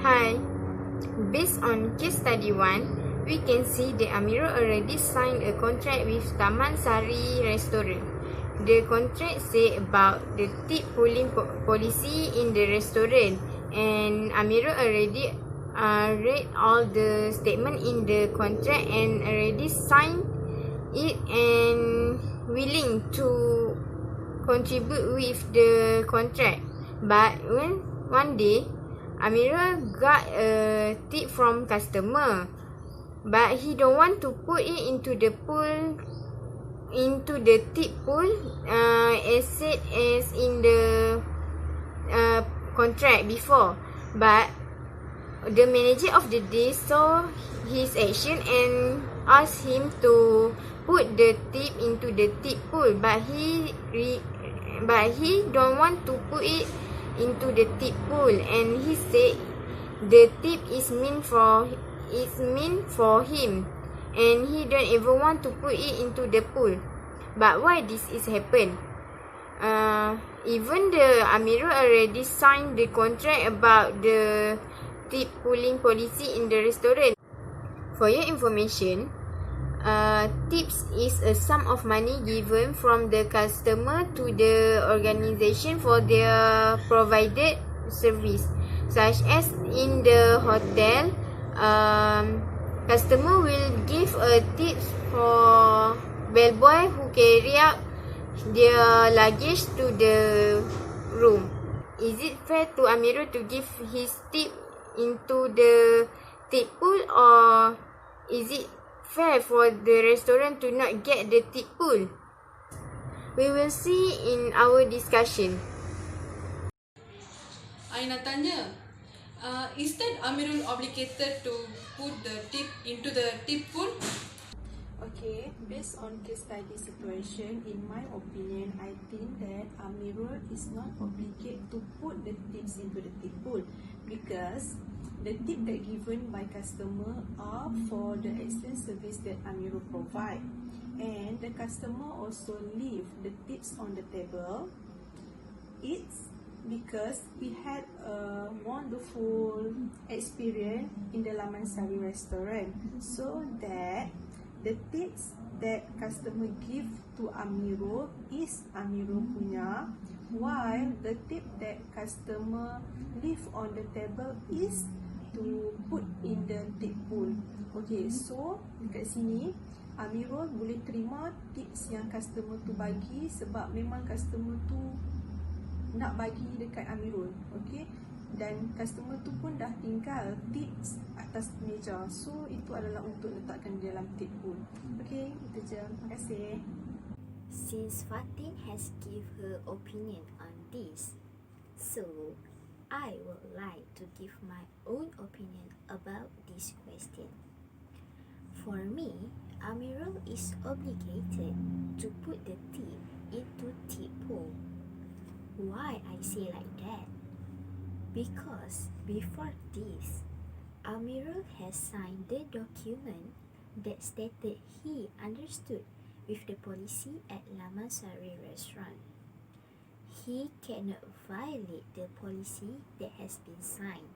Hi, based on case study 1, we can see that Amirul already signed a contract with Taman Sari Restaurant. The contract say about the tip pooling policy in the restaurant, and Amirul already read all the statement in the contract and already signed it and willing to contribute with the contract. But when one day Amirul got a tip from customer, but he don't want to put it into the tip pool, as said as in the contract before. But the manager of the day saw his action and asked him to put the tip into the tip pool, but he don't want to put it into the tip pool, and he said the tip is meant for him, and he don't ever want to put it into the pool. But why this is happen? Even the Amirul already signed the contract about the tip pooling policy in the restaurant. For your information, tips is a sum of money given from the customer to the organisation for their provided service, such as in the hotel. Customer will give a tips for bellboy who carry out their luggage to the room. Is it fair to Amirul to give his tip into the tip pool, or is it fair for the restaurant to not get the tip pool? We will see in our discussion. I nak tanya, is that Amirul obligated to put the tip into the tip pool? Okay, based on case study situation, in my opinion, I think that Amirul is not obligated to put the tips into the tip pool, because the tip that given by customer are for the excellent service that Amirul provide, and the customer also leave the tips on the table. It's because we had a wonderful experience in the Taman Sari restaurant, so that the tips that customer give to Amirul is Amirul punya, while the tip that customer leave on the table is to put in the tip pool. Okay, so dekat sini Amirul boleh terima tips yang customer tu bagi sebab memang customer tu nak bagi dekat Amirul. Okay, dan customer tu pun dah tinggal tips atas meja, so itu adalah untuk letakkan di dalam tip pool. Okay, itu je. Terima kasih. Since Fatin has give her opinion on this, so I would like to give my own opinion about this question. For me, Amirul is obligated to put the tip into tip pool. Why I say like that? Because before this, Amirul has signed the document that stated he understood with the policy at Taman Sari restaurant. He cannot violate the policy that has been signed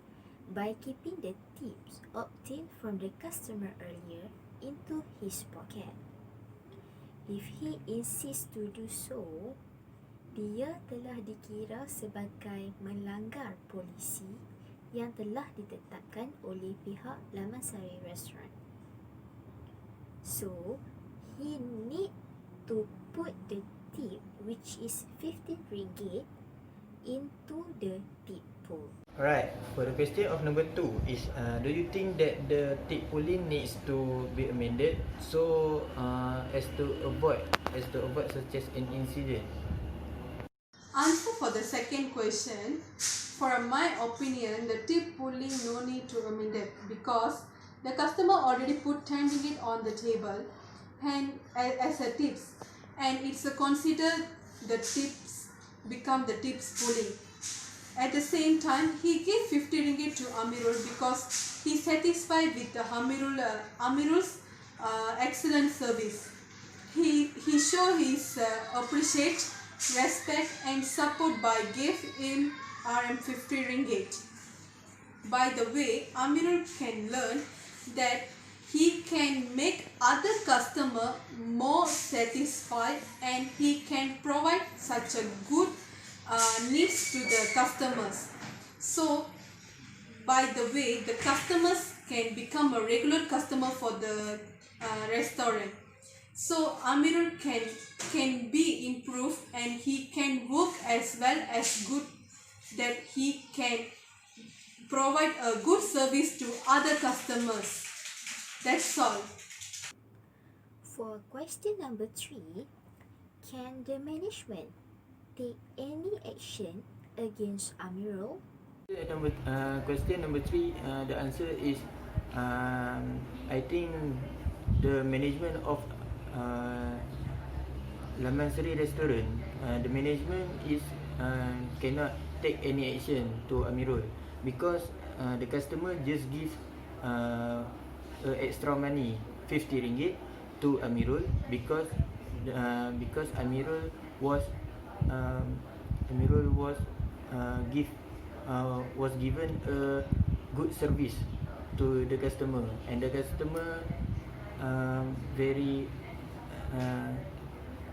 by keeping the tips obtained from the customer earlier into his pocket. If he insists to do so, dia telah dikira sebagai melanggar polisi yang telah ditetapkan oleh pihak Taman Sari restaurant. So, he need to put the tip, which is 15 ringgit, into the tip pool. Alright, for the question of number 2 is, do you think that the tip pooling needs to be amended so as to avoid such as an incident? Answer for the second question. For my opinion, the tip pooling no need to amend it, because the customer already put 10 ringgit on the table and as a tips, and it's considered the tips become the tips pooling. At the same time, he gave 50 ringgit to Amirul because he satisfied with the Amirul's excellent service. He show his appreciate, respect and support by give him 50 ringgit. By the way, Amirul can learn that he can make other customer more satisfied and he can provide such a good needs to the customers. So by the way, the customers can become a regular customer for the restaurant. So Amirul can be improved and he can work as well as good, that he can provide a good service to other customers. That's all. For question number 3, can the management take any action against Amirul? Question number 3, the answer is I think the management of Lamansari restaurant, the management is cannot take any action to Amirul because the customer just give extra money, 50 ringgit to Amirul because Amirul was was given a good service to the customer, and the customer very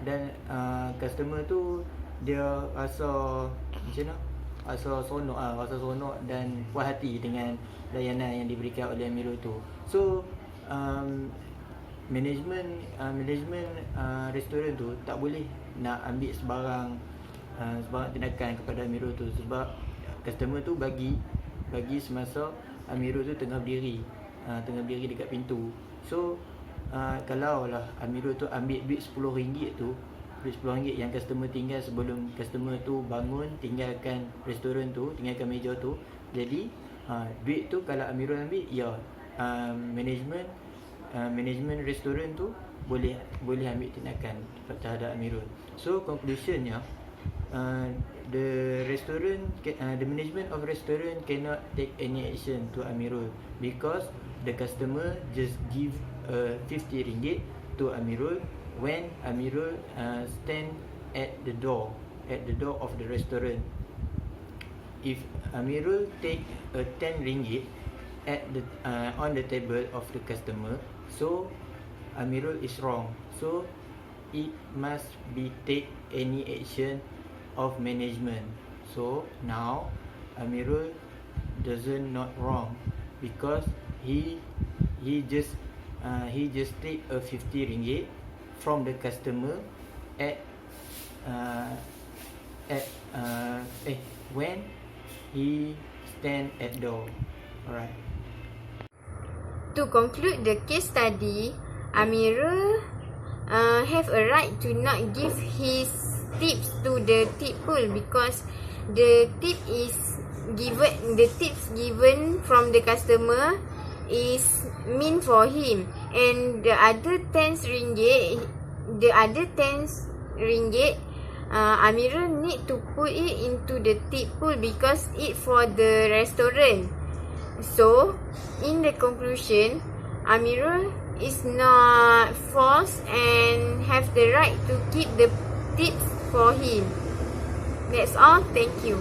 dan customer tu dia rasa macam mana, rasa seronok dan puas hati dengan layanan yang diberikan oleh Amirul tu. So management restoran tu tak boleh nak ambil sebarang tindakan kepada Amirul tu sebab customer tu bagi semasa Amirul tu tengah berdiri dekat pintu. So kalau lah Amirul tu ambil duit RM10 tu, duit RM10 yang customer tinggal sebelum customer tu bangun tinggalkan restoran tu, tinggalkan meja tu, jadi duit tu kalau Amirul ambil, ya management restoran tu boleh ambil tindakan terhadap Amirul. So conclusionnya, the management of restaurant cannot take any action to Amirul because the customer just give RM50 to Amirul when Amirul stand at the door of the restaurant. If Amirul take RM10 at the on the table of the customer, so Amirul is wrong. So it must be take any action of management. So now Amirul doesn't not wrong because he just take a RM50 from the customer when he stand at door. Alright. To conclude the case study, Amirul have a right to not give his tips to the tip pool because the tips given from the customer is meant for him, and the other 10 ringgit Amirul need to put it into the tip pool because it for the restaurant. So in the conclusion, Amirul is not false and have the right to keep the tips for him. That's all. Thank you.